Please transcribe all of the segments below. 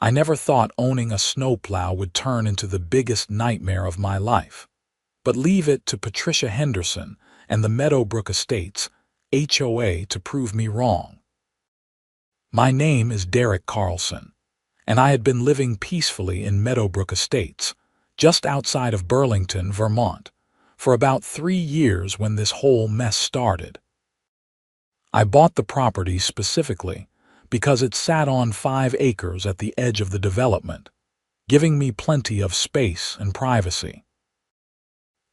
I never thought owning a snowplow would turn into the biggest nightmare of my life. But leave it to Patricia Henderson and the Meadowbrook Estates, HOA, to prove me wrong. My name is Derek Carlson, and I had been living peacefully in Meadowbrook Estates, just outside of Burlington, Vermont, for about 3 years when this whole mess started. I bought the property specifically because it sat on 5 acres at the edge of the development, giving me plenty of space and privacy.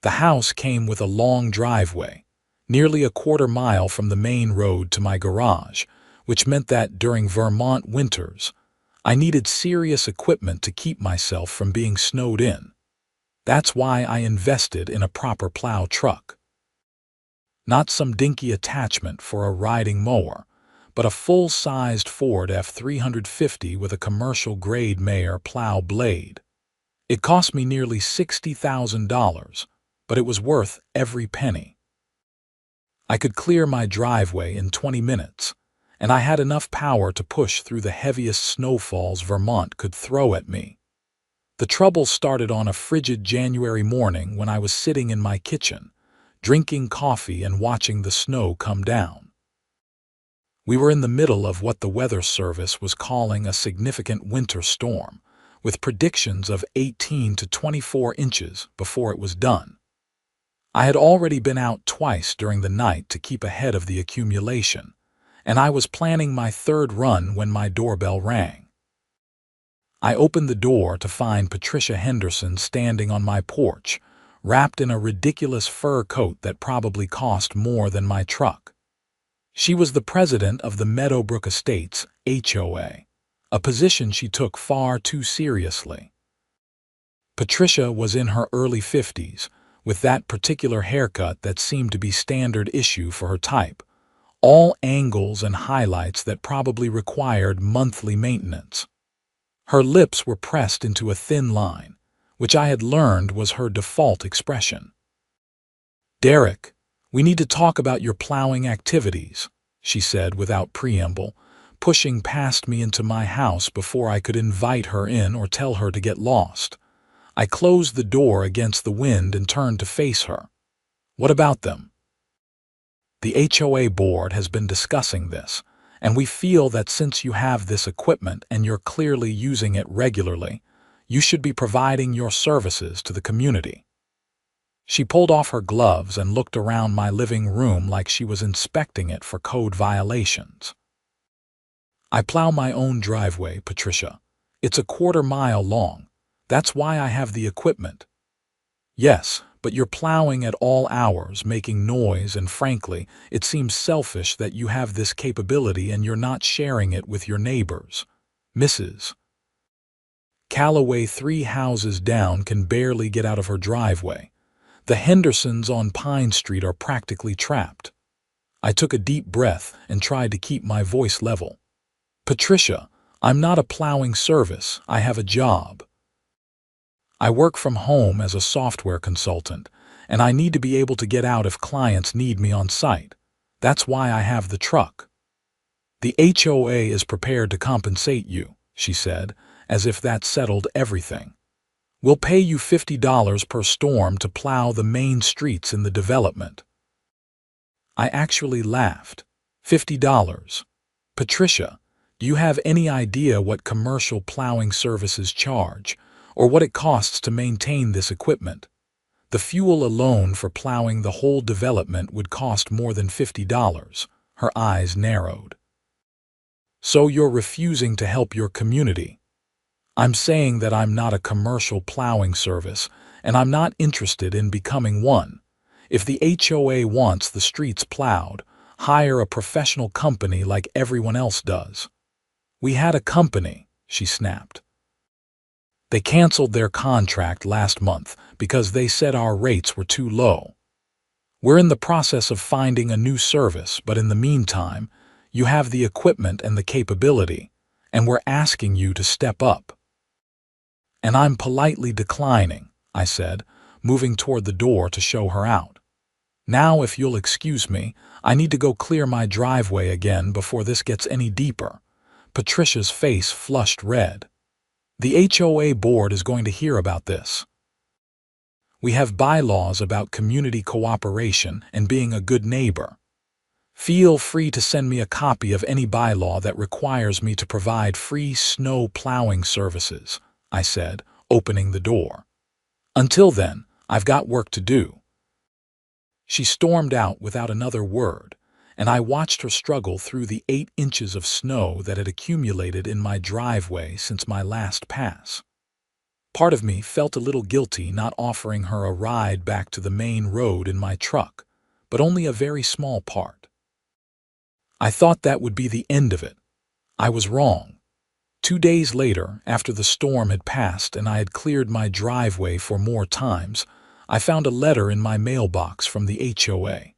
The house came with a long driveway, nearly a quarter-mile from the main road to my garage, which meant that during Vermont winters, I needed serious equipment to keep myself from being snowed in. That's why I invested in a proper plow truck. Not some dinky attachment for a riding mower, but a full-sized Ford F350 with a commercial-grade Mayer plow blade. It cost me nearly $60,000, but it was worth every penny. I could clear my driveway in 20 minutes, and I had enough power to push through the heaviest snowfalls Vermont could throw at me. The trouble started on a frigid January morning when I was sitting in my kitchen, drinking coffee and watching the snow come down. We were in the middle of what the Weather Service was calling a significant winter storm, with predictions of 18 to 24 inches before it was done. I had already been out twice during the night to keep ahead of the accumulation, and I was planning my 3rd run when my doorbell rang. I opened the door to find Patricia Henderson standing on my porch, wrapped in a ridiculous fur coat that probably cost more than my truck. She was the president of the Meadowbrook Estates, HOA, a position she took far too seriously. Patricia was in her early 50s, with that particular haircut that seemed to be standard issue for her type, all angles and highlights that probably required monthly maintenance. Her lips were pressed into a thin line, which I had learned was her default expression. "Derek, we need to talk about your plowing activities," she said without preamble, pushing past me into my house before I could invite her in or tell her to get lost. I closed the door against the wind and turned to face her. "What about them?" "The HOA board has been discussing this, and we feel that since you have this equipment and you're clearly using it regularly, you should be providing your services to the community." She pulled off her gloves and looked around my living room like she was inspecting it for code violations. "I plow my own driveway, Patricia. It's a quarter-mile long. That's why I have the equipment." "Yes, but you're plowing at all hours, making noise, and frankly, it seems selfish that you have this capability and you're not sharing it with your neighbors. Mrs. Calloway 3 houses down can barely get out of her driveway. The Hendersons on Pine Street are practically trapped." I took a deep breath and tried to keep my voice level. "Patricia, I'm not a plowing service. I have a job. I work from home as a software consultant, and I need to be able to get out if clients need me on site. That's why I have the truck." "The HOA is prepared to compensate you," she said, as if that settled everything. "We'll pay you $50 per storm to plow the main streets in the development." I actually laughed. $50. "Patricia, do you have any idea what commercial plowing services charge, or what it costs to maintain this equipment? The fuel alone for plowing the whole development would cost more than $50. Her eyes narrowed. "So you're refusing to help your community?" "I'm saying that I'm not a commercial plowing service, and I'm not interested in becoming one. If the HOA wants the streets plowed, hire a professional company like everyone else does." "We had a company," she snapped. "They canceled their contract last month because they said our rates were too low. We're in the process of finding a new service, but in the meantime, you have the equipment and the capability, and we're asking you to step up." "And I'm politely declining," I said, moving toward the door to show her out. "Now, if you'll excuse me, I need to go clear my driveway again before this gets any deeper." Patricia's face flushed red. The HOA board is going to hear about this. We have bylaws about community cooperation and being a good neighbor. Feel free to send me a copy of any bylaw that requires me to provide free snow plowing services, I said, opening the door. Until then, I've got work to do. She stormed out without another word, and I watched her struggle through the 8 inches of snow that had accumulated in my driveway since my last pass. Part of me felt a little guilty not offering her a ride back to the main road in my truck, but only a very small part. I thought that would be the end of it. I was wrong. 2 days later, after the storm had passed and I had cleared my driveway for more times, I found a letter in my mailbox from the HOA.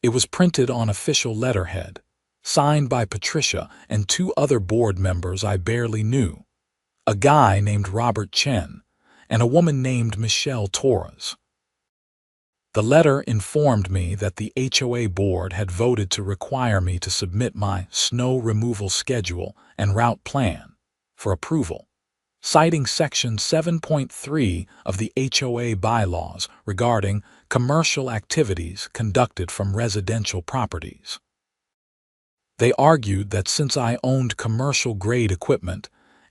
It was printed on official letterhead, signed by Patricia and 2 other board members I barely knew, a guy named Robert Chen and a woman named Michelle Torres. The letter informed me that the HOA board had voted to require me to submit my snow removal schedule and route plan for approval, citing Section 7.3 of the HOA bylaws regarding commercial activities conducted from residential properties. They argued that since I owned commercial-grade equipment,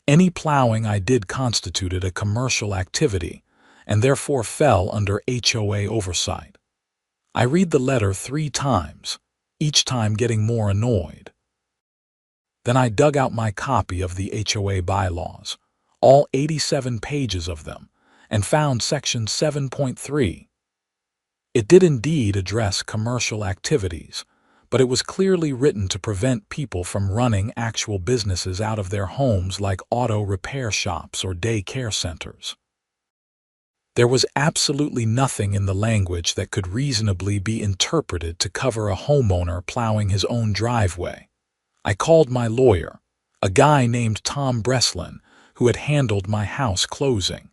any plowing I did constituted a commercial activity and therefore fell under HOA oversight. I read the letter 3 times, each time getting more annoyed. Then I dug out my copy of the HOA bylaws, all 87 pages of them, and found Section 7.3. It did indeed address commercial activities, but it was clearly written to prevent people from running actual businesses out of their homes like auto repair shops or day care centers. There was absolutely nothing in the language that could reasonably be interpreted to cover a homeowner plowing his own driveway. I called my lawyer, a guy named Tom Breslin, who had handled my house closing.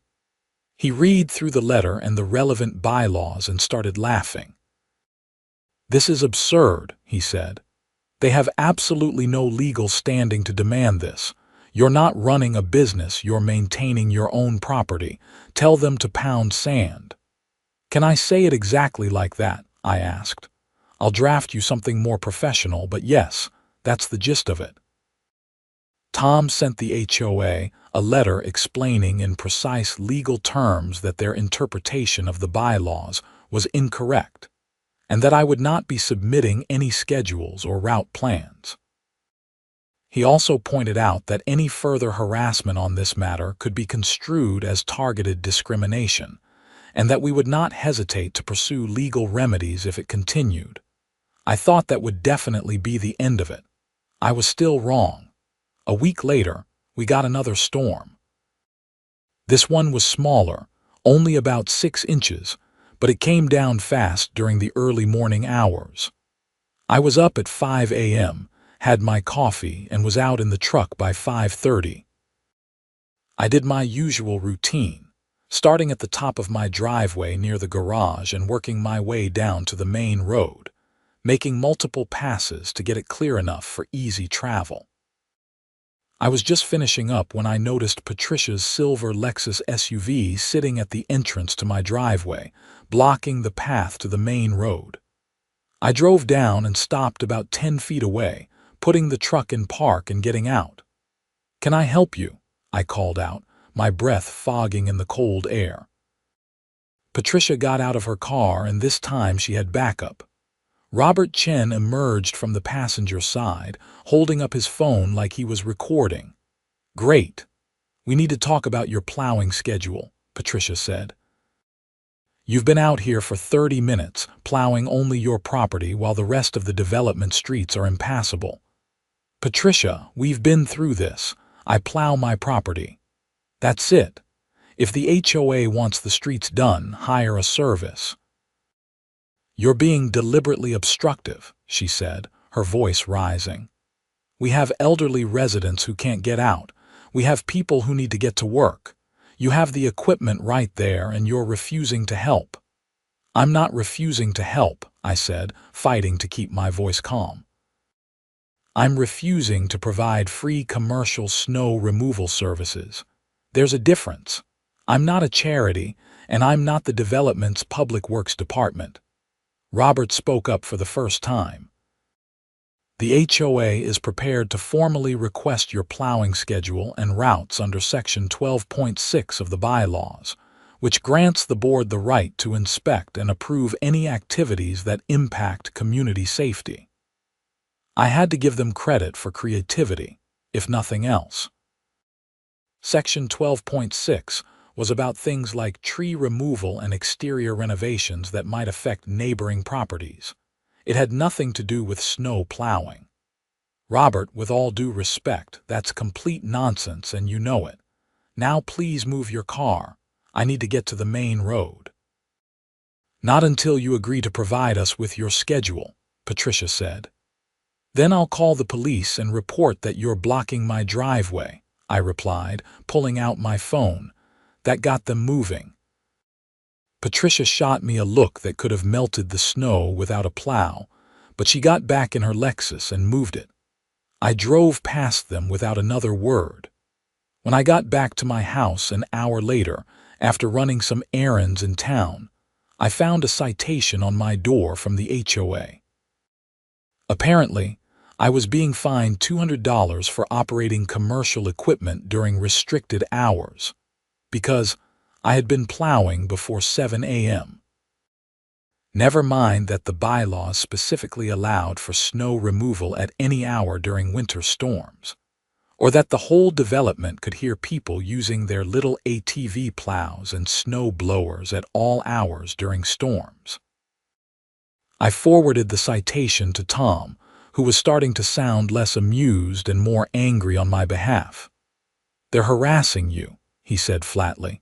He read through the letter and the relevant bylaws and started laughing. "This is absurd," he said. "They have absolutely no legal standing to demand this. You're not running a business, you're maintaining your own property. Tell them to pound sand." "Can I say it exactly like that?" I asked. "I'll draft you something more professional, but yes, that's the gist of it." Tom sent the HOA a letter explaining in precise legal terms that their interpretation of the bylaws was incorrect, and that I would not be submitting any schedules or route plans. He also pointed out that any further harassment on this matter could be construed as targeted discrimination, and that we would not hesitate to pursue legal remedies if it continued. I thought that would definitely be the end of it. I was still wrong. A week later, we got another storm. This one was smaller, only about 6 inches, but it came down fast during the early morning hours. I was up at 5 a.m., had my coffee, and was out in the truck by 5:30. I did my usual routine, starting at the top of my driveway near the garage and working my way down to the main road, making multiple passes to get it clear enough for easy travel. I was just finishing up when I noticed Patricia's silver Lexus SUV sitting at the entrance to my driveway, blocking the path to the main road. I drove down and stopped about 10 feet away, putting the truck in park and getting out. "Can I help you?" I called out, my breath fogging in the cold air. Patricia got out of her car, and this time she had backup. Robert Chen emerged from the passenger side, holding up his phone like he was recording. "Great. We need to talk about your plowing schedule," Patricia said. "You've been out here for 30 minutes, plowing only your property while the rest of the development streets are impassable." "Patricia, we've been through this. I plow my property. That's it. If the HOA wants the streets done, hire a service." "You're being deliberately obstructive," she said, her voice rising. "We have elderly residents who can't get out. We have people who need to get to work. You have the equipment right there, and you're refusing to help." "I'm not refusing to help," I said, fighting to keep my voice calm. I'm refusing to provide free commercial snow removal services. There's a difference. I'm not a charity, and I'm not the development's public works department. Robert spoke up for the first time. The HOA is prepared to formally request your plowing schedule and routes under Section 12.6 of the bylaws, which grants the board the right to inspect and approve any activities that impact community safety. I had to give them credit for creativity, if nothing else. Section 12.6 was about things like tree removal and exterior renovations that might affect neighboring properties. It had nothing to do with snow plowing. Robert, with all due respect, that's complete nonsense and you know it. Now please move your car. I need to get to the main road. Not until you agree to provide us with your schedule, Patricia said. Then I'll call the police and report that you're blocking my driveway, I replied, pulling out my phone. That got them moving. Patricia shot me a look that could have melted the snow without a plow, but she got back in her Lexus and moved it. I drove past them without another word. When I got back to my house an hour later, after running some errands in town, I found a citation on my door from the HOA. Apparently, I was being fined $200 for operating commercial equipment during restricted hours, because I had been plowing before 7 a.m. Never mind that the bylaws specifically allowed for snow removal at any hour during winter storms, or that the whole development could hear people using their little ATV plows and snow blowers at all hours during storms. I forwarded the citation to Tom, who was starting to sound less amused and more angry on my behalf. "They're harassing you," he said flatly.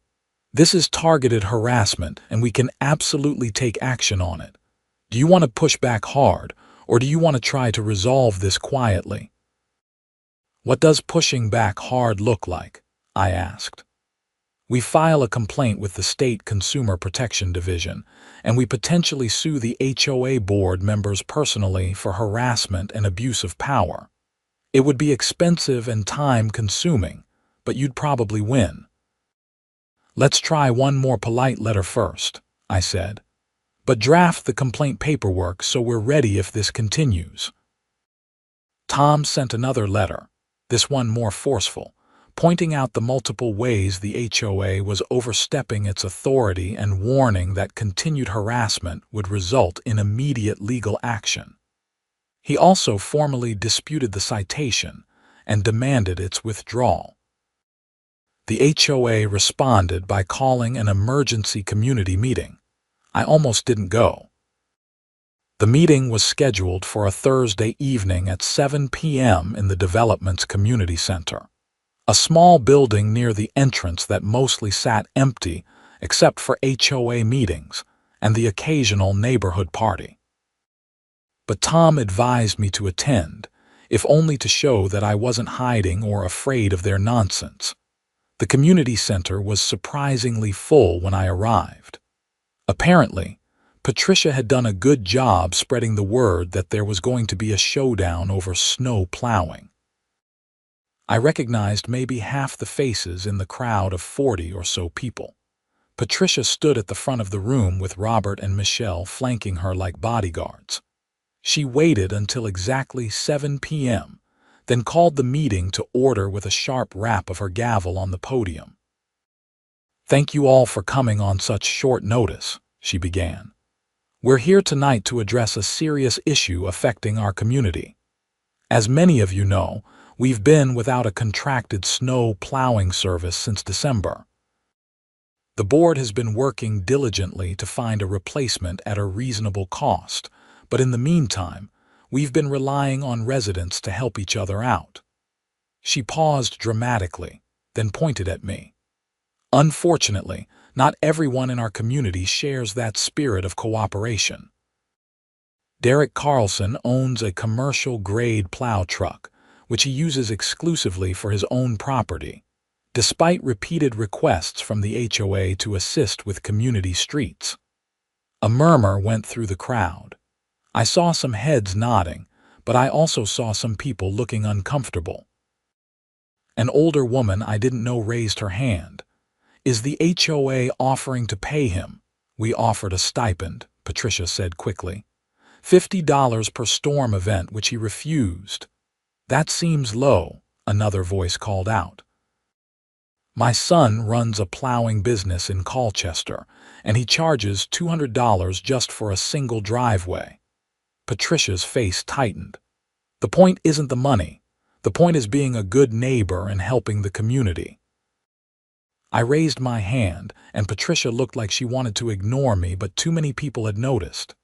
"This is targeted harassment, and we can absolutely take action on it. Do you want to push back hard, or do you want to try to resolve this quietly?" "What does pushing back hard look like?" I asked. "We file a complaint with the State Consumer Protection Division, and we potentially sue the HOA board members personally for harassment and abuse of power. It would be expensive and time-consuming, but you'd probably win." "Let's try one more polite letter first," I said. "But draft the complaint paperwork so we're ready if this continues." Tom sent another letter, this one more forceful, pointing out the multiple ways the HOA was overstepping its authority and warning that continued harassment would result in immediate legal action. He also formally disputed the citation and demanded its withdrawal. The HOA responded by calling an emergency community meeting. I almost didn't go. The meeting was scheduled for a Thursday evening at 7 p.m. in the development's community center, a small building near the entrance that mostly sat empty except for HOA meetings and the occasional neighborhood party. But Tom advised me to attend, if only to show that I wasn't hiding or afraid of their nonsense. The community center was surprisingly full when I arrived. Apparently, Patricia had done a good job spreading the word that there was going to be a showdown over snow plowing. I recognized maybe half the faces in the crowd of 40 or so people. Patricia stood at the front of the room with Robert and Michelle flanking her like bodyguards. She waited until exactly 7 p.m., then called the meeting to order with a sharp rap of her gavel on the podium. "Thank you all for coming on such short notice," she began. "We're here tonight to address a serious issue affecting our community. As many of you know, we've been without a contracted snow plowing service since December. The board has been working diligently to find a replacement at a reasonable cost, but in the meantime, we've been relying on residents to help each other out." She paused dramatically, then pointed at me. "Unfortunately, not everyone in our community shares that spirit of cooperation. Derek Carlson owns a commercial-grade plow truck, which he uses exclusively for his own property, despite repeated requests from the HOA to assist with community streets." A murmur went through the crowd. I saw some heads nodding, but I also saw some people looking uncomfortable. An older woman I didn't know raised her hand. "Is the HOA offering to pay him?" "We offered a stipend," Patricia said quickly. $50 per storm event, which he refused. "That seems low," another voice called out. "My son runs a plowing business in Colchester, and he charges $200 just for a single driveway." Patricia's face tightened. "The point isn't the money. The point is being a good neighbor and helping the community." I raised my hand, and Patricia looked like she wanted to ignore me, but too many people had noticed.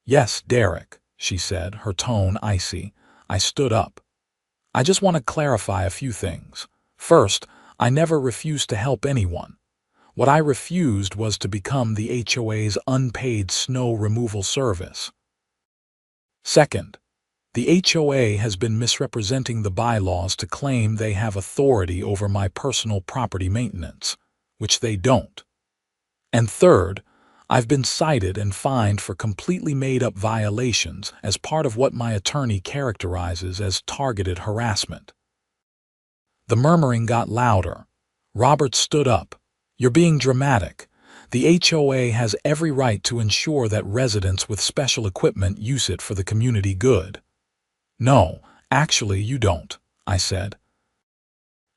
"Yes, Derek," she said, her tone icy. I stood up. "I just want to clarify a few things. First, I never refused to help anyone. What I refused was to become the HOA's unpaid snow removal service. Second, the HOA has been misrepresenting the bylaws to claim they have authority over my personal property maintenance, which they don't. And third, I've been cited and fined for completely made-up violations as part of what my attorney characterizes as targeted harassment." The murmuring got louder. Robert stood up. "You're being dramatic. The HOA has every right to ensure that residents with special equipment use it for the community good." "No, actually you don't," I said.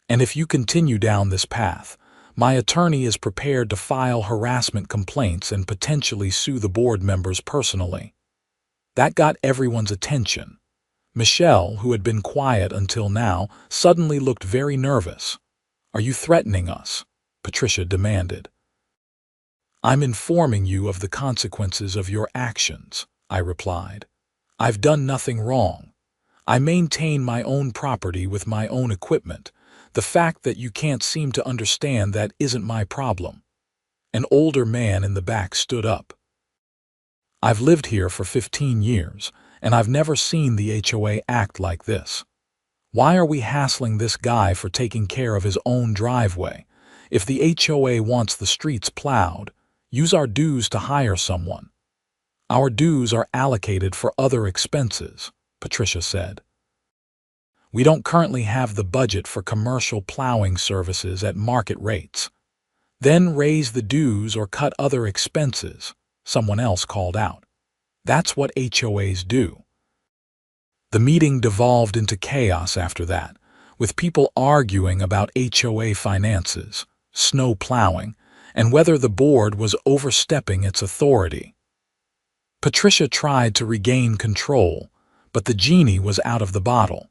"And if you continue down this path, my attorney is prepared to file harassment complaints and potentially sue the board members personally." That got everyone's attention. Michelle, who had been quiet until now, suddenly looked very nervous. "Are you threatening us?" Patricia demanded. "I'm informing you of the consequences of your actions," I replied. "I've done nothing wrong. I maintain my own property with my own equipment. The fact that you can't seem to understand that isn't my problem." An older man in the back stood up. "I've lived here for 15 years, and I've never seen the HOA act like this. Why are we hassling this guy for taking care of his own driveway? If the HOA wants the streets plowed, use our dues to hire someone. Our dues are allocated for other expenses," Patricia said. "We don't currently have the budget for commercial plowing services at market rates." "Then raise the dues or cut other expenses," someone else called out. "That's what HOAs do." The meeting devolved into chaos after that, with people arguing about HOA finances, snow plowing, and whether the board was overstepping its authority. Patricia tried to regain control, but the genie was out of the bottle.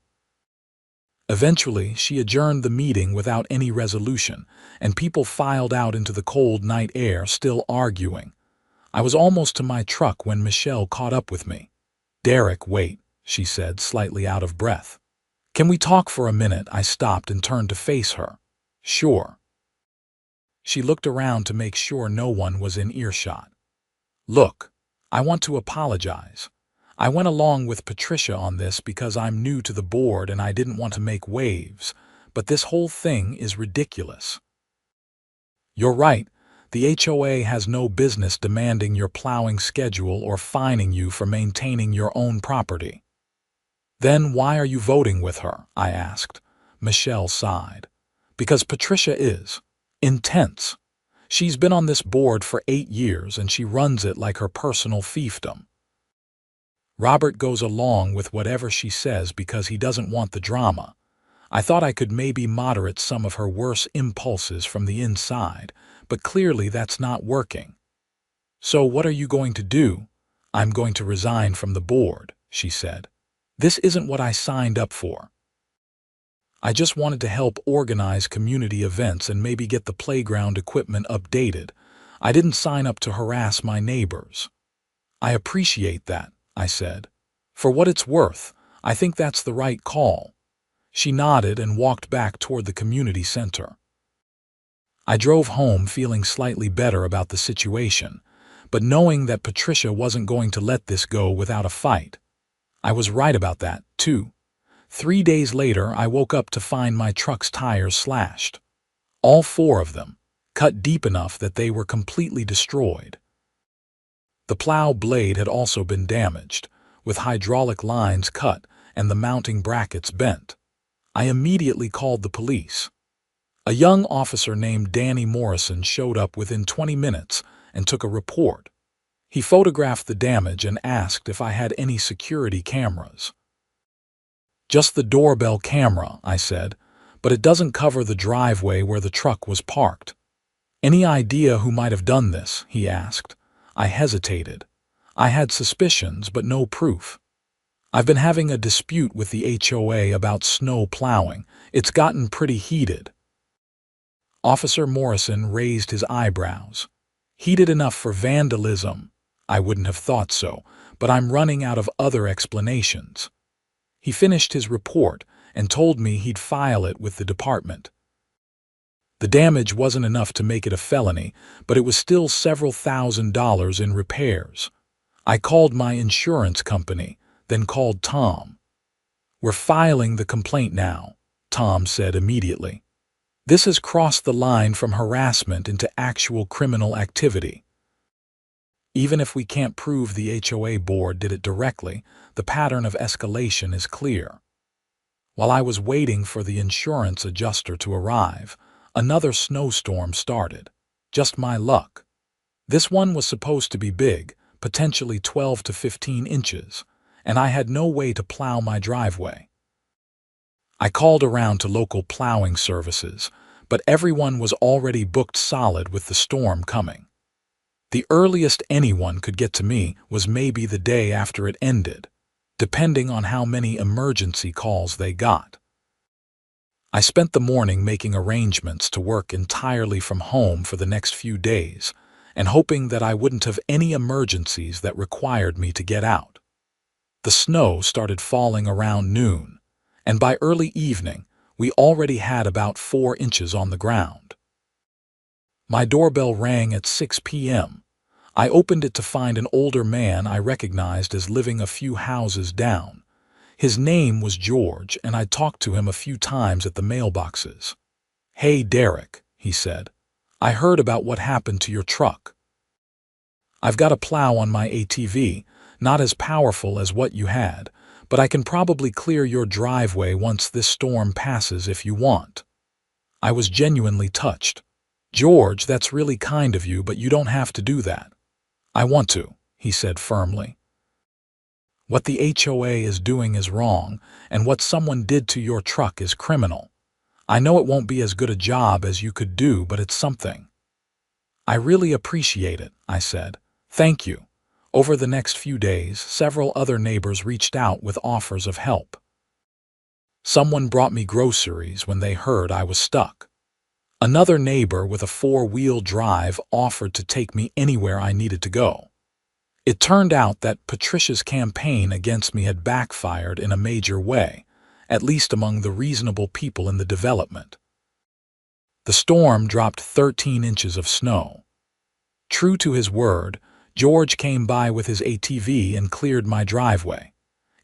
Eventually, she adjourned the meeting without any resolution, and people filed out into the cold night air still arguing. I was almost to my truck when Michelle caught up with me. "Derek, wait," she said, slightly out of breath. "Can we talk for a minute?" I stopped and turned to face her. "Sure." She looked around to make sure no one was in earshot. "Look, I want to apologize. I went along with Patricia on this because I'm new to the board and I didn't want to make waves, but this whole thing is ridiculous. You're right, the HOA has no business demanding your plowing schedule or fining you for maintaining your own property." "Then why are you voting with her?" I asked. Michelle sighed. "Because Patricia is intense. She's been on this board for 8 years and she runs it like her personal fiefdom. Robert goes along with whatever she says because he doesn't want the drama. I thought I could maybe moderate some of her worse impulses from the inside, but clearly that's not working." "So what are you going to do?" "I'm going to resign from the board," she said. "This isn't what I signed up for. I just wanted to help organize community events and maybe get the playground equipment updated. I didn't sign up to harass my neighbors." "I appreciate that," I said. "For what it's worth, I think that's the right call." She nodded and walked back toward the community center. I drove home feeling slightly better about the situation, but knowing that Patricia wasn't going to let this go without a fight. I was right about that, too. 3 days later, I woke up to find my truck's tires slashed. All 4 of them, cut deep enough that they were completely destroyed. The plow blade had also been damaged, with hydraulic lines cut, and the mounting brackets bent. I immediately called the police. A young officer named Danny Morrison showed up within 20 minutes and took a report. He photographed the damage and asked if I had any security cameras. "Just the doorbell camera," I said, "but it doesn't cover the driveway where the truck was parked." "Any idea who might have done this?" he asked. I hesitated. I had suspicions, but no proof. "I've been having a dispute with the HOA about snow plowing. It's gotten pretty heated." Officer Morrison raised his eyebrows. "Heated enough for vandalism?" I wouldn't have thought so, but I'm running out of other explanations. He finished his report and told me he'd file it with the department. The damage wasn't enough to make it a felony, but it was still several $1,000s in repairs. I called my insurance company, then called Tom. "We're filing the complaint now," Tom said immediately. "This has crossed the line from harassment into actual criminal activity." Even if we can't prove the HOA board did it directly, the pattern of escalation is clear. While I was waiting for the insurance adjuster to arrive, another snowstorm started. Just my luck. This one was supposed to be big, potentially 12 to 15 inches, and I had no way to plow my driveway. I called around to local plowing services, but everyone was already booked solid with the storm coming. The earliest anyone could get to me was maybe the day after it ended, depending on how many emergency calls they got. I spent the morning making arrangements to work entirely from home for the next few days, and hoping that I wouldn't have any emergencies that required me to get out. The snow started falling around noon, and by early evening, we already had about 4 inches on the ground. My doorbell rang at 6 p.m. I opened it to find an older man I recognized as living a few houses down. His name was George, and I talked to him a few times at the mailboxes. "Hey, Derek," he said. "I heard about what happened to your truck. I've got a plow on my ATV, not as powerful as what you had, but I can probably clear your driveway once this storm passes if you want." I was genuinely touched. "George, that's really kind of you, but you don't have to do that." "I want to," he said firmly. "What the HOA is doing is wrong, and what someone did to your truck is criminal. I know it won't be as good a job as you could do, but it's something." "I really appreciate it," I said. "Thank you." Over the next few days, several other neighbors reached out with offers of help. Someone brought me groceries when they heard I was stuck. Another neighbor with a 4-wheel drive offered to take me anywhere I needed to go. It turned out that Patricia's campaign against me had backfired in a major way, at least among the reasonable people in the development. The storm dropped 13 inches of snow. True to his word, George came by with his ATV and cleared my driveway.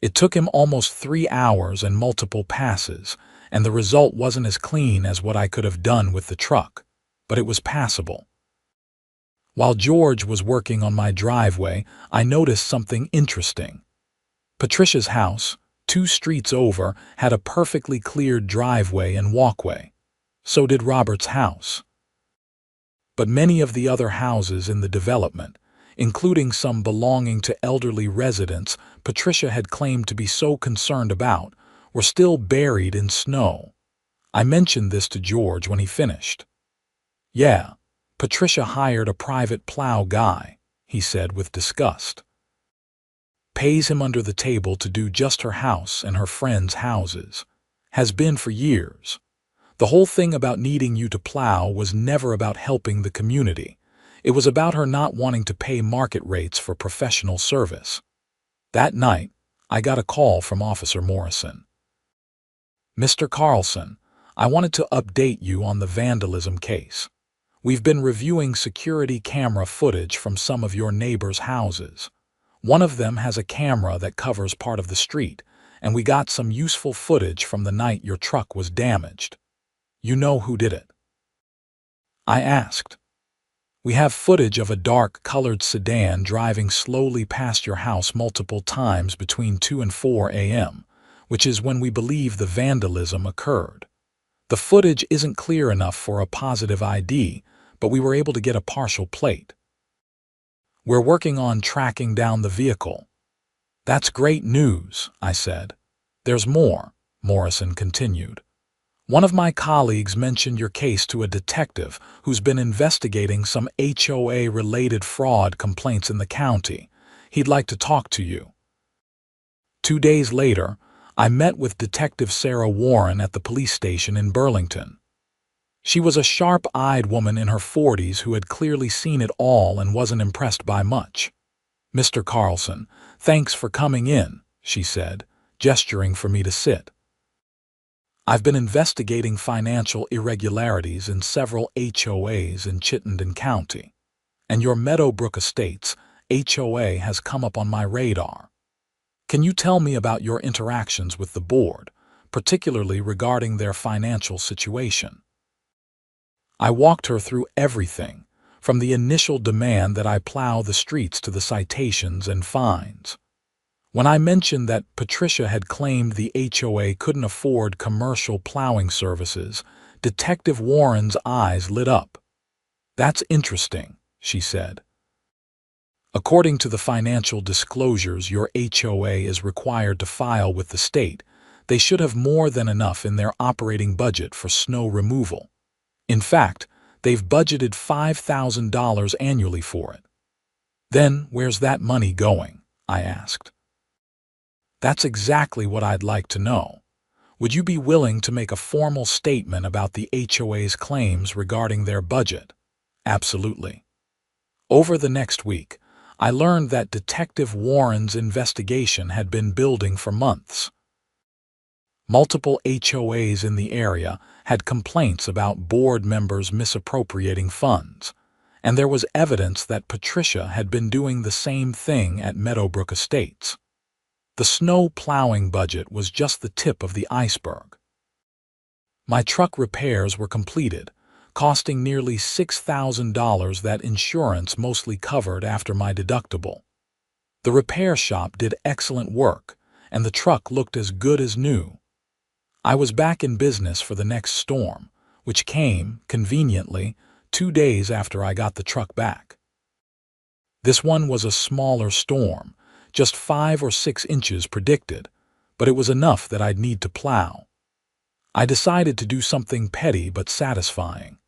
It took him almost 3 hours and multiple passes, and the result wasn't as clean as what I could have done with the truck, but it was passable. While George was working on my driveway, I noticed something interesting. Patricia's house, 2 streets over, had a perfectly cleared driveway and walkway. So did Robert's house. But many of the other houses in the development, including some belonging to elderly residents Patricia had claimed to be so concerned about, were still buried in snow. I mentioned this to George when he finished. "Yeah, Patricia hired a private plow guy," he said with disgust. "Pays him under the table to do just her house and her friends' houses. Has been for years. The whole thing about needing you to plow was never about helping the community. It was about her not wanting to pay market rates for professional service." That night, I got a call from Officer Morrison. "Mr. Carlson, I wanted to update you on the vandalism case. We've been reviewing security camera footage from some of your neighbors' houses. One of them has a camera that covers part of the street, and we got some useful footage from the night your truck was damaged. You know who did it?" I asked. "We have footage of a dark-colored sedan driving slowly past your house multiple times between 2 and 4 a.m. which is when we believe the vandalism occurred. The footage isn't clear enough for a positive ID, but we were able to get a partial plate. We're working on tracking down the vehicle. That's great news, I said. There's more, Morrison continued. One of my colleagues mentioned your case to a detective who's been investigating some HOA-related fraud complaints in the county. He'd like to talk to you. 2 days later, I met with Detective Sarah Warren at the police station in Burlington. She was a sharp-eyed woman in her 40s who had clearly seen it all and wasn't impressed by much. "Mr. Carlson, thanks for coming in," she said, gesturing for me to sit. "I've been investigating financial irregularities in several HOAs in Chittenden County, and your Meadowbrook Estates HOA has come up on my radar. Can you tell me about your interactions with the board, particularly regarding their financial situation?" I walked her through everything, from the initial demand that I plow the streets to the citations and fines. When I mentioned that Patricia had claimed the HOA couldn't afford commercial plowing services, Detective Warren's eyes lit up. "That's interesting," she said. "According to the financial disclosures your HOA is required to file with the state, they should have more than enough in their operating budget for snow removal. In fact, they've budgeted $5,000 annually for it." "Then where's that money going?" I asked. "That's exactly what I'd like to know. Would you be willing to make a formal statement about the HOA's claims regarding their budget?" "Absolutely." Over the next week, I learned that Detective Warren's investigation had been building for months. Multiple HOAs in the area had complaints about board members misappropriating funds, and there was evidence that Patricia had been doing the same thing at Meadowbrook Estates. The snow plowing budget was just the tip of the iceberg. My truck repairs were completed, costing nearly $6,000 that insurance mostly covered after my deductible. The repair shop did excellent work, and the truck looked as good as new. I was back in business for the next storm, which came, conveniently, 2 days after I got the truck back. This one was a smaller storm, just 5 or 6 inches predicted, but it was enough that I'd need to plow. I decided to do something petty but satisfying.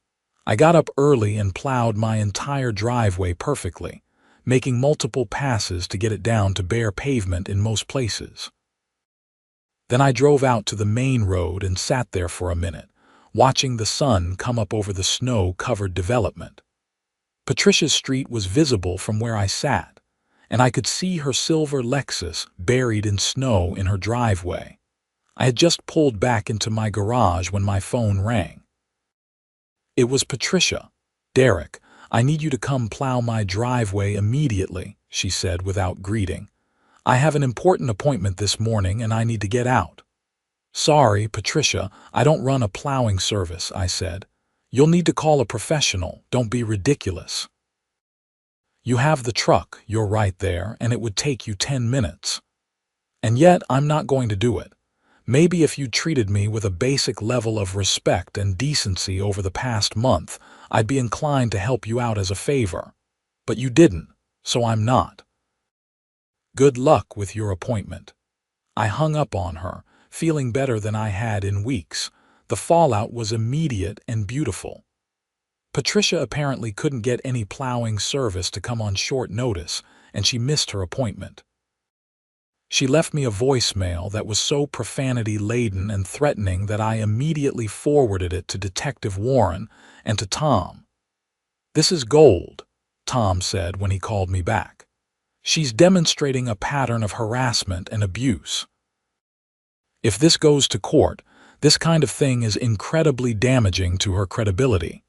I got up early and plowed my entire driveway perfectly, making multiple passes to get it down to bare pavement in most places. Then I drove out to the main road and sat there for a minute, watching the sun come up over the snow-covered development. Patricia's street was visible from where I sat, and I could see her silver Lexus buried in snow in her driveway. I had just pulled back into my garage when my phone rang. It was Patricia. "Derek, I need you to come plow my driveway immediately," she said without greeting. "I have an important appointment this morning and I need to get out." "Sorry, Patricia, I don't run a plowing service," I said. "You'll need to call a professional, don't be ridiculous." "You have the truck, you're right there, and it would take you 10 minutes. And yet I'm not going to do it. Maybe if you treated me with a basic level of respect and decency over the past month, I'd be inclined to help you out as a favor. But you didn't, so I'm not. Good luck with your appointment." I hung up on her, feeling better than I had in weeks. The fallout was immediate and beautiful. Patricia apparently couldn't get any plowing service to come on short notice, and she missed her appointment. She left me a voicemail that was so profanity-laden and threatening that I immediately forwarded it to Detective Warren and to Tom. "This is gold," Tom said when he called me back. "She's demonstrating a pattern of harassment and abuse. If this goes to court, this kind of thing is incredibly damaging to her credibility."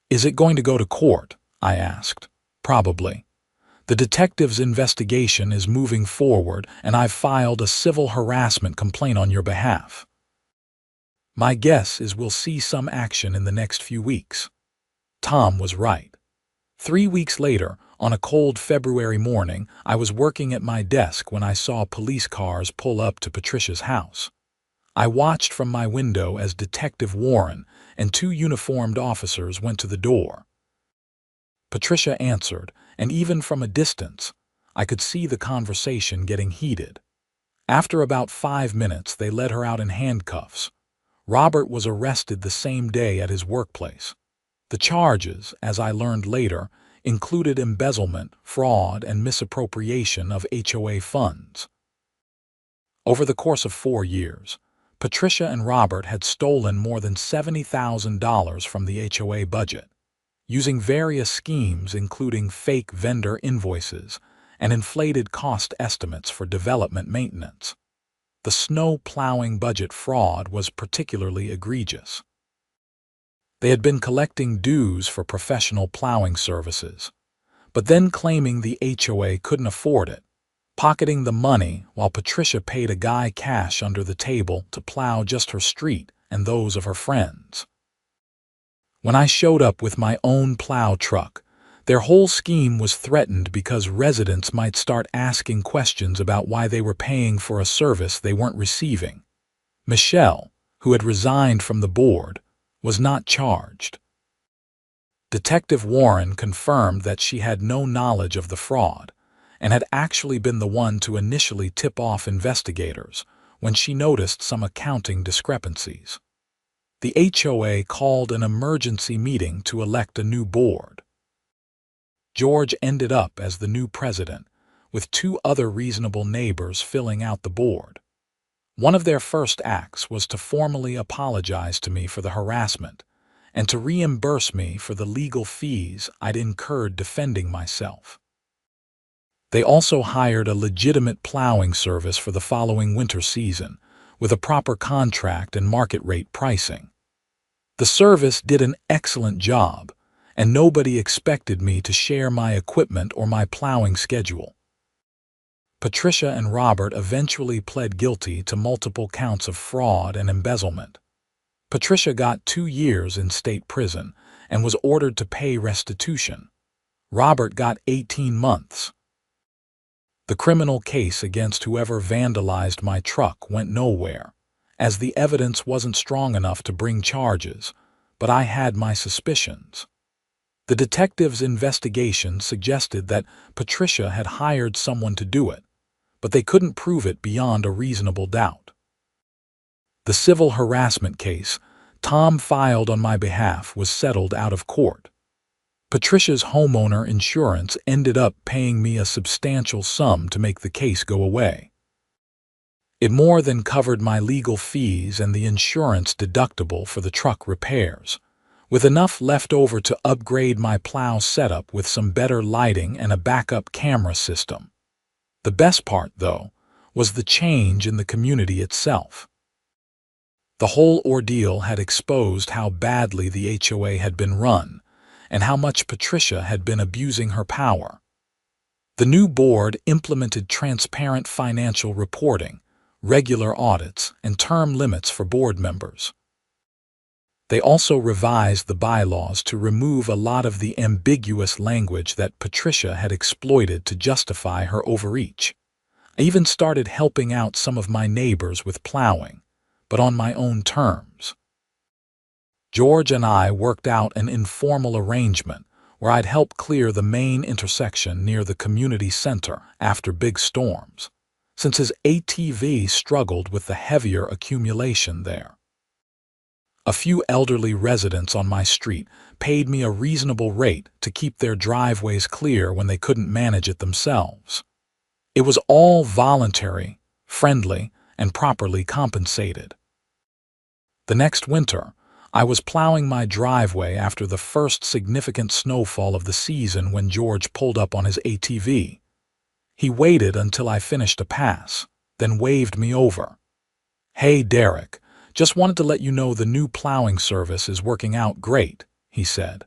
"Is it going to go to court?" I asked. "Probably. The detective's investigation is moving forward, and I've filed a civil harassment complaint on your behalf. My guess is we'll see some action in the next few weeks." Tom was right. 3 weeks later, On a cold February morning, I was working at my desk when I saw police cars pull up to Patricia's house. I watched from my window as Detective Warren and two uniformed officers went to the door. Patricia answered, and even from a distance, I could see the conversation getting heated. After about 5 minutes, they led her out in handcuffs. Robert was arrested the same day at his workplace. The charges, as I learned later, included embezzlement, fraud, and misappropriation of HOA funds. Over the course of 4 years, Patricia and Robert had stolen more than $70,000 from the HOA budget, using various schemes including fake vendor invoices and inflated cost estimates for development maintenance. The snow plowing budget fraud was particularly egregious. They had been collecting dues for professional plowing services, but then claiming the HOA couldn't afford it, pocketing the money while Patricia paid a guy cash under the table to plow just her street and those of her friends. When I showed up with my own plow truck, their whole scheme was threatened because residents might start asking questions about why they were paying for a service they weren't receiving. Michelle, who had resigned from the board, was not charged. Detective Warren confirmed that she had no knowledge of the fraud and had actually been the one to initially tip off investigators when she noticed some accounting discrepancies. The HOA called an emergency meeting to elect a new board. George ended up as the new president, with 2 other reasonable neighbors filling out the board. One of their first acts was to formally apologize to me for the harassment and to reimburse me for the legal fees I'd incurred defending myself. They also hired a legitimate plowing service for the following winter season, with a proper contract and market rate pricing. The service did an excellent job, and nobody expected me to share my equipment or my plowing schedule. Patricia and Robert eventually pled guilty to multiple counts of fraud and embezzlement. Patricia got 2 years in state prison and was ordered to pay restitution. Robert got 18 months. The criminal case against whoever vandalized my truck went nowhere, as the evidence wasn't strong enough to bring charges, but I had my suspicions. The detective's investigation suggested that Patricia had hired someone to do it, but they couldn't prove it beyond a reasonable doubt. The civil harassment case Tom filed on my behalf was settled out of court. Patricia's homeowner insurance ended up paying me a substantial sum to make the case go away. It more than covered my legal fees and the insurance deductible for the truck repairs, with enough left over to upgrade my plow setup with some better lighting and a backup camera system. The best part, though, was the change in the community itself. The whole ordeal had exposed how badly the HOA had been run and how much Patricia had been abusing her power. The new board implemented transparent financial reporting, regular audits, and term limits for board members. They also revised the bylaws to remove a lot of the ambiguous language that Patricia had exploited to justify her overreach. I even started helping out some of my neighbors with plowing, but on my own terms. George and I worked out an informal arrangement where I'd help clear the main intersection near the community center after big storms, since his ATV struggled with the heavier accumulation there. A few elderly residents on my street paid me a reasonable rate to keep their driveways clear when they couldn't manage it themselves. It was all voluntary, friendly, and properly compensated. The next winter, I was plowing my driveway after the first significant snowfall of the season when George pulled up on his ATV. He waited until I finished a pass, then waved me over. "Hey, Derek, just wanted to let you know the new plowing service is working out great," he said.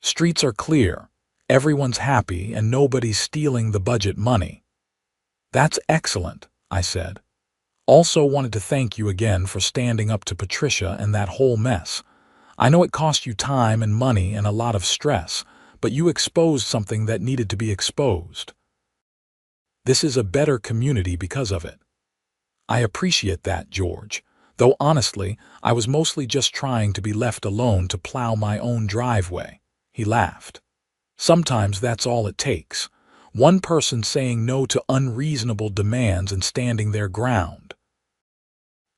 "Streets are clear, everyone's happy, and nobody's stealing the budget money." "That's excellent," I said. "Also wanted to thank you again for standing up to Patricia and that whole mess. I know it cost you time and money and a lot of stress, but you exposed something that needed to be exposed. This is a better community because of it. I appreciate that, George, though honestly, I was mostly just trying to be left alone to plow my own driveway. He laughed. Sometimes that's all it takes. One person saying no to unreasonable demands and standing their ground.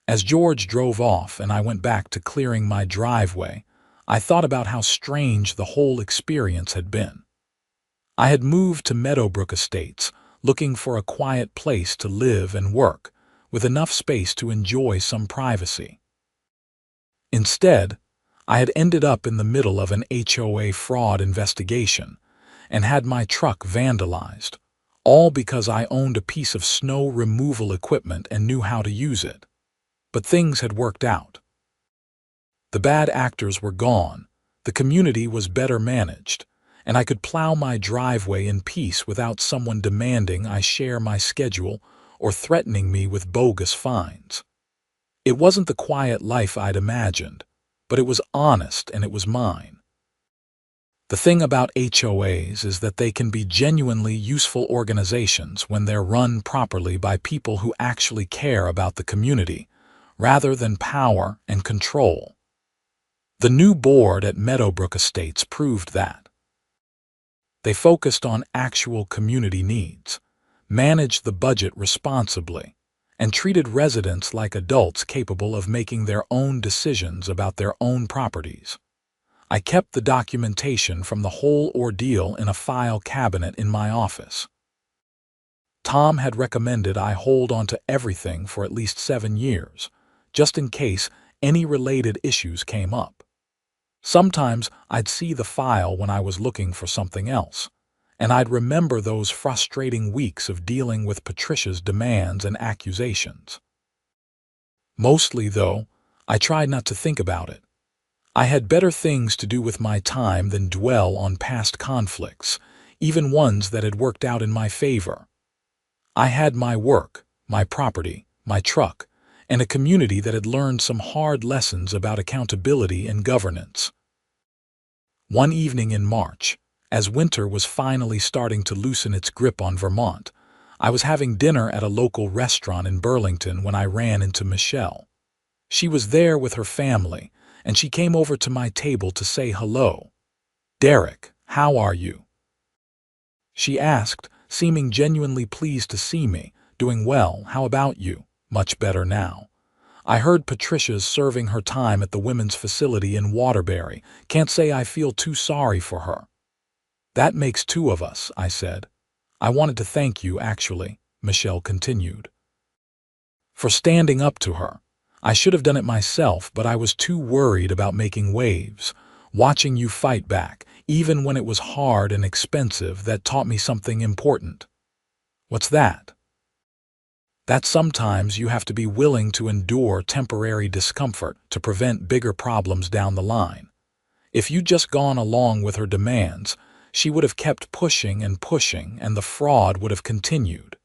As George drove off and I went back to clearing my driveway, I thought about how strange the whole experience had been. I had moved to Meadowbrook Estates, looking for a quiet place to live and work, with enough space to enjoy some privacy. Instead, I had ended up in the middle of an HOA fraud investigation and had my truck vandalized, all because I owned a piece of snow removal equipment and knew how to use it. But things had worked out. The bad actors were gone, the community was better managed, and I could plow my driveway in peace without someone demanding I share my schedule or threatening me with bogus fines. It wasn't the quiet life I'd imagined, but it was honest and it was mine. The thing about HOAs is that they can be genuinely useful organizations when they're run properly by people who actually care about the community, rather than power and control. The new board at Meadowbrook Estates proved that. They focused on actual community needs, managed the budget responsibly, and treated residents like adults capable of making their own decisions about their own properties. I kept the documentation from the whole ordeal in a file cabinet in my office. Tom had recommended I hold on to everything for at least 7 years, just in case any related issues came up. Sometimes I'd see the file when I was looking for something else, and I'd remember those frustrating weeks of dealing with Patricia's demands and accusations. Mostly, though, I tried not to think about it. I had better things to do with my time than dwell on past conflicts, even ones that had worked out in my favor. I had my work, my property, my truck, and a community that had learned some hard lessons about accountability and governance. One evening in March, as winter was finally starting to loosen its grip on Vermont, I was having dinner at a local restaurant in Burlington when I ran into Michelle. She was there with her family, and she came over to my table to say hello. "Derek, how are you?" she asked, seeming genuinely pleased to see me. "Doing well, how about you?" "Much better now. I heard Patricia's serving her time at the women's facility in Waterbury. Can't say I feel too sorry for her." "That makes 2 of us," I said. "I wanted to thank you, actually," Michelle continued, "for standing up to her. I should have done it myself, but I was too worried about making waves. Watching you fight back, even when it was hard and expensive, that taught me something important." "What's that?" "That sometimes you have to be willing to endure temporary discomfort to prevent bigger problems down the line. If you'd just gone along with her demands, she would have kept pushing and pushing, and the fraud would have continued.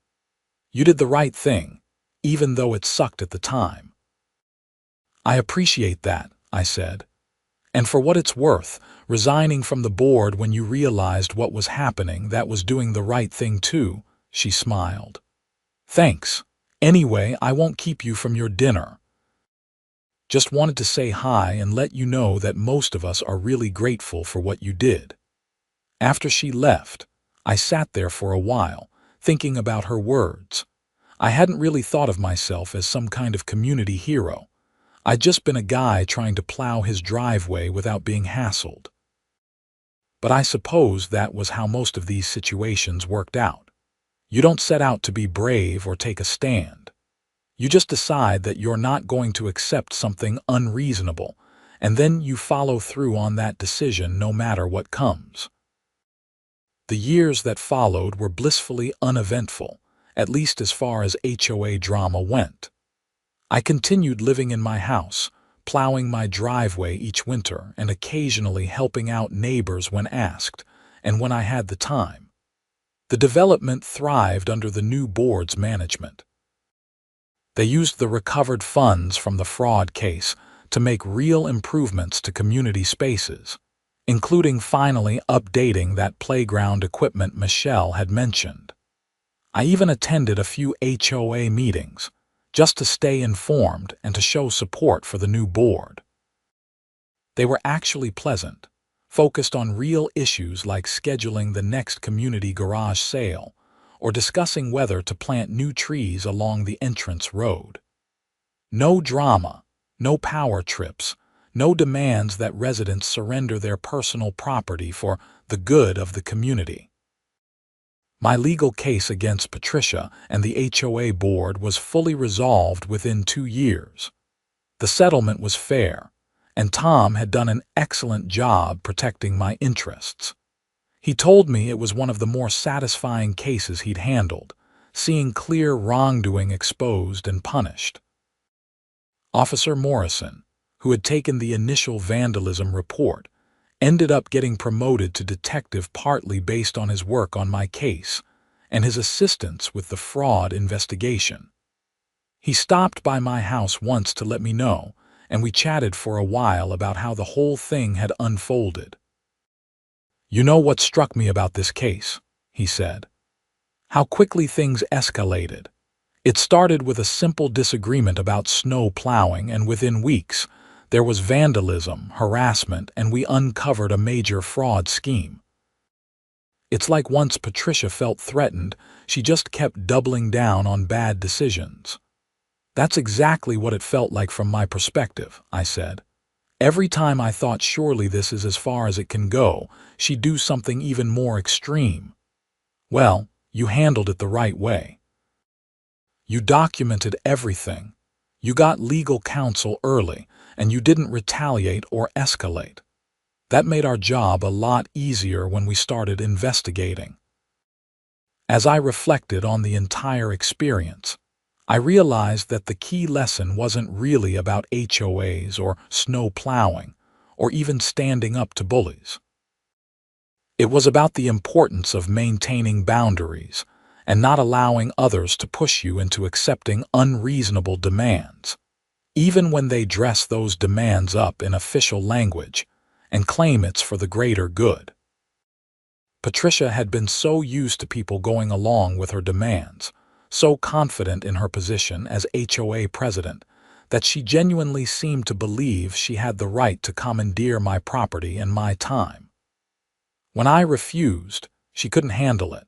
You did the right thing, even though it sucked at the time." "I appreciate that," I said. "And for what it's worth, resigning from the board when you realized what was happening, that was doing the right thing too," she smiled. "Thanks. Anyway, I won't keep you from your dinner. Just wanted to say hi and let you know that most of us are really grateful for what you did." After she left, I sat there for a while, thinking about her words. I hadn't really thought of myself as some kind of community hero. I'd just been a guy trying to plow his driveway without being hassled. But I suppose that was how most of these situations worked out. You don't set out to be brave or take a stand. You just decide that you're not going to accept something unreasonable, and then you follow through on that decision no matter what comes. The years that followed were blissfully uneventful, at least as far as HOA drama went. I continued living in my house, plowing my driveway each winter and occasionally helping out neighbors when asked, and when I had the time. The development thrived under the new board's management. They used the recovered funds from the fraud case to make real improvements to community spaces, including finally updating that playground equipment Michelle had mentioned. I even attended a few HOA meetings, just to stay informed and to show support for the new board. They were actually pleasant, focused on real issues like scheduling the next community garage sale or discussing whether to plant new trees along the entrance road. No drama, no power trips, no demands that residents surrender their personal property for the good of the community. My legal case against Patricia and the HOA board was fully resolved within 2 years. The settlement was fair, and Tom had done an excellent job protecting my interests. He told me it was one of the more satisfying cases he'd handled, seeing clear wrongdoing exposed and punished. Officer Morrison, who had taken the initial vandalism report, ended up getting promoted to detective partly based on his work on my case and his assistance with the fraud investigation. He stopped by my house once to let me know, and we chatted for a while about how the whole thing had unfolded. "You know what struck me about this case," he said. "How quickly things escalated. It started with a simple disagreement about snow plowing, and within weeks, there was vandalism, harassment, and we uncovered a major fraud scheme. It's like once Patricia felt threatened, she just kept doubling down on bad decisions." "That's exactly what it felt like from my perspective," I said. "Every time I thought surely this is as far as it can go, she'd do something even more extreme." "Well, you handled it the right way. You documented everything. You got legal counsel early, and you didn't retaliate or escalate. That made our job a lot easier when we started investigating." As I reflected on the entire experience, I realized that the key lesson wasn't really about HOAs or snow plowing or even standing up to bullies. It was about the importance of maintaining boundaries and not allowing others to push you into accepting unreasonable demands, even when they dress those demands up in official language and claim it's for the greater good. Patricia had been so used to people going along with her demands, so confident in her position as HOA president, that she genuinely seemed to believe she had the right to commandeer my property and my time. When I refused, she couldn't handle it.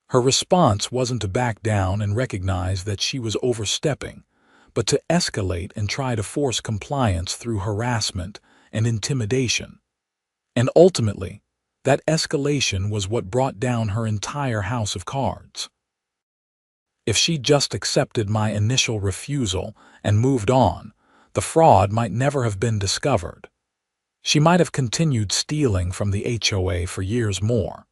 Her response wasn't to back down and recognize that she was overstepping, but to escalate and try to force compliance through harassment and intimidation. And ultimately, that escalation was what brought down her entire house of cards. If she'd just accepted my initial refusal and moved on, the fraud might never have been discovered. She might have continued stealing from the HOA for years more.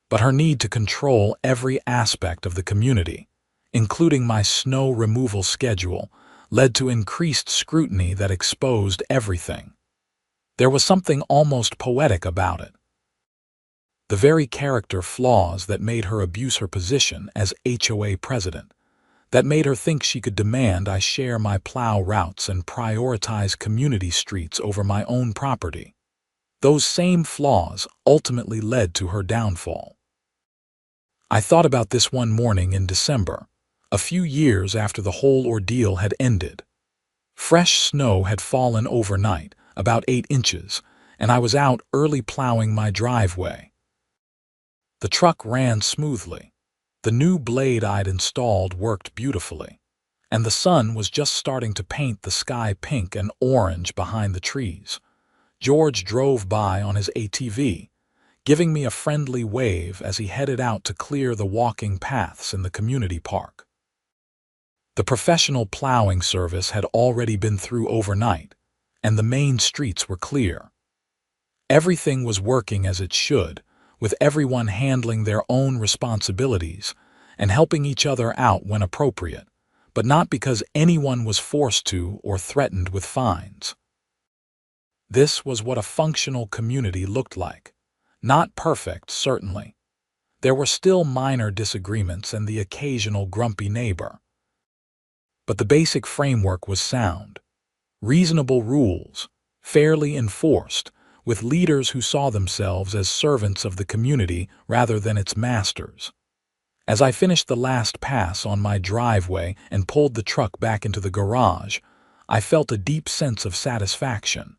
But her need to control every aspect of the community, including my snow removal schedule, led to increased scrutiny that exposed everything. There was something almost poetic about it. The very character flaws that made her abuse her position as HOA president, that made her think she could demand I share my plow routes and prioritize community streets over my own property. Those same flaws ultimately led to her downfall. I thought about this one morning in December, a few years after the whole ordeal had ended. Fresh snow had fallen overnight, about 8 inches, and I was out early plowing my driveway. The truck ran smoothly. The new blade I'd installed worked beautifully, and the sun was just starting to paint the sky pink and orange behind the trees. George drove by on his ATV, giving me a friendly wave as he headed out to clear the walking paths in the community park. The professional plowing service had already been through overnight, and the main streets were clear. Everything was working as it should, with everyone handling their own responsibilities and helping each other out when appropriate, but not because anyone was forced to or threatened with fines. This was what a functional community looked like. Not perfect, certainly. There were still minor disagreements and the occasional grumpy neighbor. But the basic framework was sound. Reasonable rules, fairly enforced, with leaders who saw themselves as servants of the community rather than its masters. As I finished the last pass on my driveway and pulled the truck back into the garage, I felt a deep sense of satisfaction.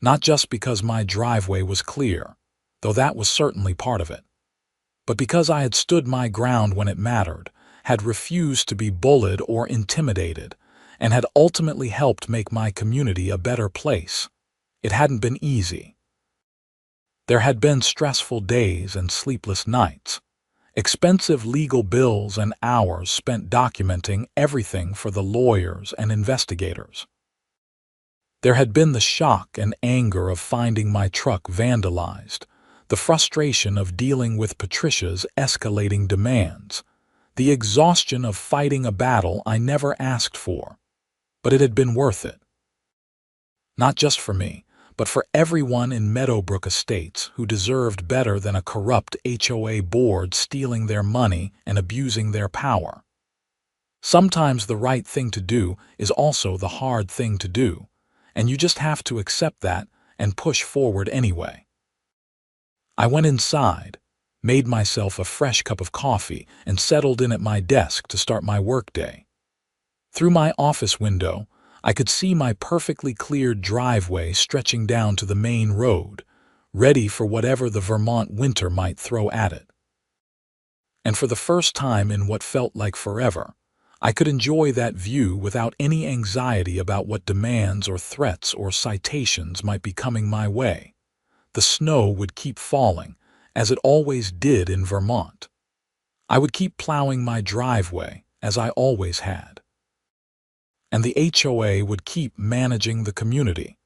Not just because my driveway was clear, though that was certainly part of it, but because I had stood my ground when it mattered, had refused to be bullied or intimidated, and had ultimately helped make my community a better place. It hadn't been easy. There had been stressful days and sleepless nights, expensive legal bills and hours spent documenting everything for the lawyers and investigators. There had been the shock and anger of finding my truck vandalized, the frustration of dealing with Patricia's escalating demands, the exhaustion of fighting a battle I never asked for. But it had been worth it. Not just for me, but for everyone in Meadowbrook Estates who deserved better than a corrupt HOA board stealing their money and abusing their power. Sometimes the right thing to do is also the hard thing to do, and you just have to accept that and push forward anyway. I went inside, made myself a fresh cup of coffee, and settled in at my desk to start my workday. Through my office window, I could see my perfectly cleared driveway stretching down to the main road, ready for whatever the Vermont winter might throw at it. And for the first time in what felt like forever, I could enjoy that view without any anxiety about what demands or threats or citations might be coming my way. The snow would keep falling, as it always did in Vermont. I would keep plowing my driveway, as I always had. And the HOA would keep managing the community,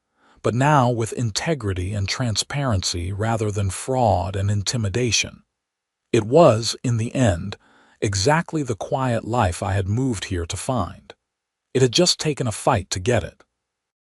but now with integrity and transparency rather than fraud and intimidation. It was, in the end, exactly the quiet life I had moved here to find. It had just taken a fight to get it.